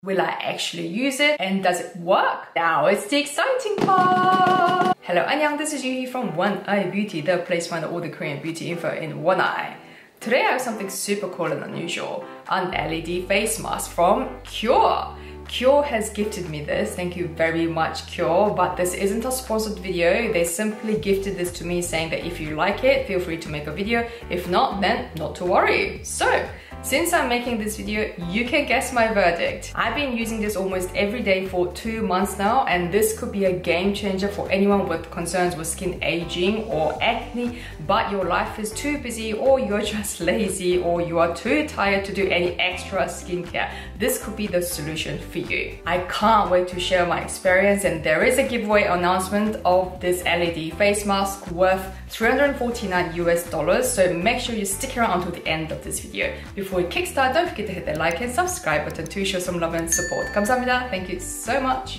Will I actually use it? And does it work? Now it's the exciting part! Hello, annyeong, this is Yuhi from One Eye Beauty, the place to find all the Korean beauty info in one eye. Today I have something super cool and unusual, an LED face mask from Qure. Qure has gifted me this, thank you very much Qure, but this isn't a sponsored video. They simply gifted this to me saying that if you like it, feel free to make a video. If not, then not to worry. So, since I'm making this video, you can guess my verdict. I've been using this almost every day for 2 months now, and this could be a game changer for anyone with concerns with skin aging or acne, but your life is too busy, or you're just lazy, or you are too tired to do any extra skincare. This could be the solution for you. I can't wait to share my experience, and there is a giveaway announcement of this LED face mask worth $349 US, so make sure you stick around until the end of this video. Before we kickstart, don't forget to hit the like and subscribe button to show some love and support. 감사합니다. Thank you so much.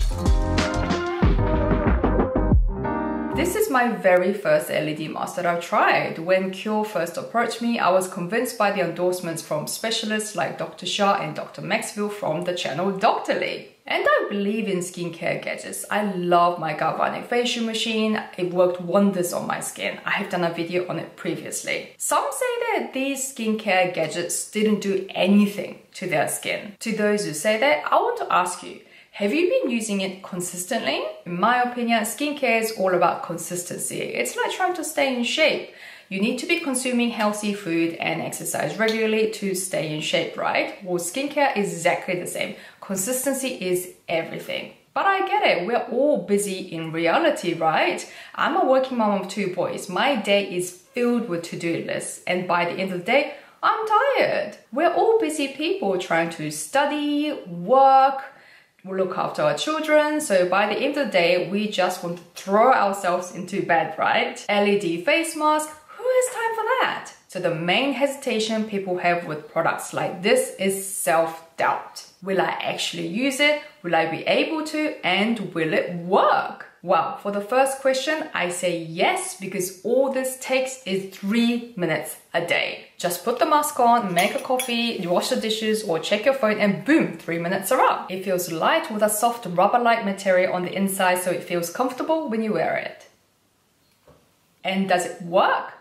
This is my very first LED mask that I've tried. When Qure first approached me, I was convinced by the endorsements from specialists like Dr. Shah and Dr. Maxwell from the channel Dr. Lee. And I believe in skincare gadgets. I love my galvanic facial machine. It worked wonders on my skin. I have done a video on it previously. Some say that these skincare gadgets didn't do anything to their skin. To those who say that, I want to ask you, have you been using it consistently? In my opinion, skincare is all about consistency. It's like trying to stay in shape. You need to be consuming healthy food and exercise regularly to stay in shape, right? Well, skincare is exactly the same. Consistency is everything. But I get it, we're all busy in reality, right? I'm a working mom of 2 boys. My day is filled with to-do lists, and by the end of the day, I'm tired. We're all busy people trying to study, work, look after our children, so by the end of the day, we just want to throw ourselves into bed, right? LED face mask, who has time for that? So the main hesitation people have with products like this is self-doubt. Will I actually use it? Will I be able to? And will it work? Well, for the first question, I say yes, because all this takes is 3 minutes a day. Just put the mask on, make a coffee, wash the dishes, or check your phone, and boom, 3 minutes are up. It feels light with a soft rubber-like material on the inside, so it feels comfortable when you wear it. And does it work?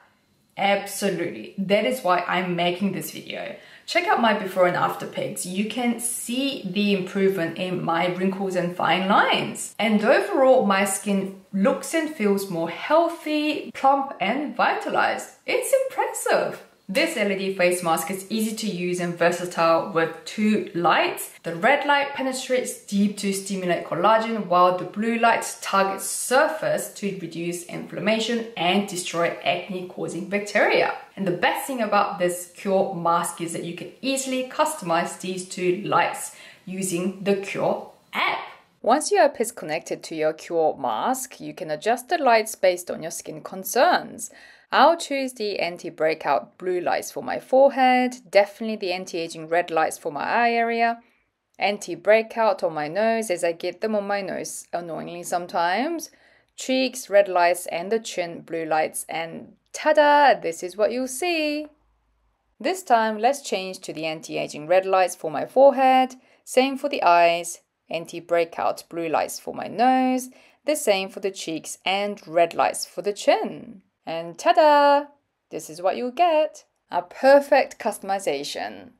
Absolutely. That is why I'm making this video. Check out my before and after pics. You can see the improvement in my wrinkles and fine lines. And overall, my skin looks and feels more healthy, plump, and vitalized. It's impressive. This LED face mask is easy to use and versatile with 2 lights. The red light penetrates deep to stimulate collagen, while the blue light targets surface to reduce inflammation and destroy acne-causing bacteria. And the best thing about this Qure mask is that you can easily customize these 2 lights using the Qure app. Once your app is connected to your Qure mask, you can adjust the lights based on your skin concerns. I'll choose the anti-breakout blue lights for my forehead, definitely the anti-aging red lights for my eye area, anti-breakout on my nose as I get them on my nose annoyingly sometimes, cheeks, red lights, and the chin, blue lights, and ta-da! This is what you'll see. This time, let's change to the anti-aging red lights for my forehead, same for the eyes, anti-breakout blue lights for my nose, the same for the cheeks, and red lights for the chin. And ta-da! This is what you'll get. A perfect customization.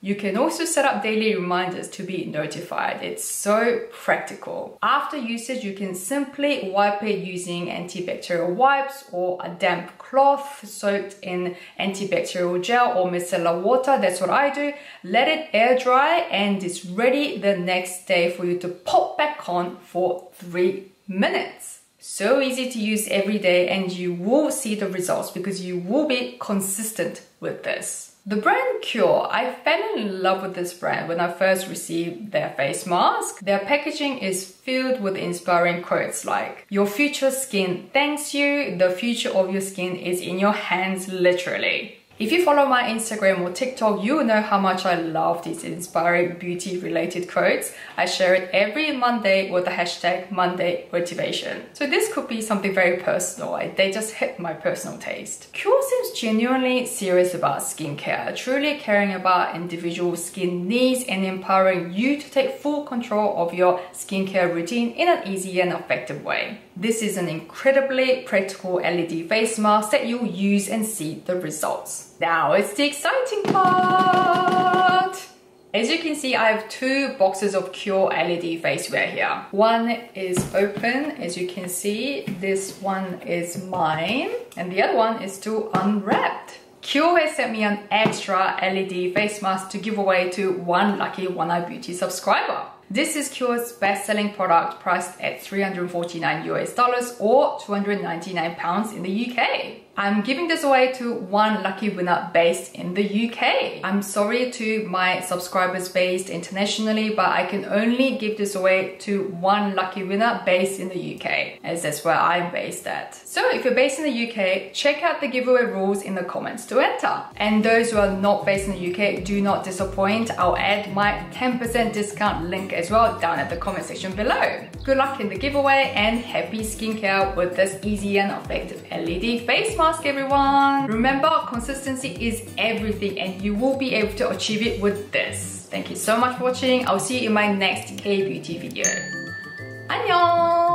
You can also set up daily reminders to be notified. It's so practical. After usage, you can simply wipe it using antibacterial wipes or a damp cloth soaked in antibacterial gel or micellar water. That's what I do. Let it air dry, and it's ready the next day for you to pop back on for 3 minutes. So easy to use every day, and you will see the results because you will be consistent with this. The brand Qure, I fell in love with this brand when I first received their face mask. Their packaging is filled with inspiring quotes like, "Your future skin thanks you, the future of your skin is in your hands," literally. If you follow my Instagram or TikTok, you will know how much I love these inspiring beauty related quotes. I share it every Monday with the hashtag Monday Motivation. So this could be something very personal. They just hit my personal taste. Qure seems genuinely serious about skincare, truly caring about individual skin needs and empowering you to take full control of your skincare routine in an easy and effective way. This is an incredibly practical LED face mask that you'll use and see the results. Now it's the exciting part! As you can see, I have 2 boxes of Qure LED face wear here. One is open, as you can see. This one is mine, and the other one is still unwrapped. Qure has sent me an extra LED face mask to give away to one lucky One Eye Beauty subscriber. This is Qure's best-selling product, priced at $349 US or £299 in the UK. I'm giving this away to one lucky winner based in the UK. I'm sorry to my subscribers based internationally, but I can only give this away to one lucky winner based in the UK, as that's where I'm based at. So if you're based in the UK, check out the giveaway rules in the comments to enter. And those who are not based in the UK, do not disappoint. I'll add my 10% discount link as well down at the comment section below. Good luck in the giveaway and happy skincare with this easy and effective LED face mask, everyone. Remember, consistency is everything and you will be able to achieve it with this. Thank you so much for watching. I'll see you in my next K-beauty video. Annyeong!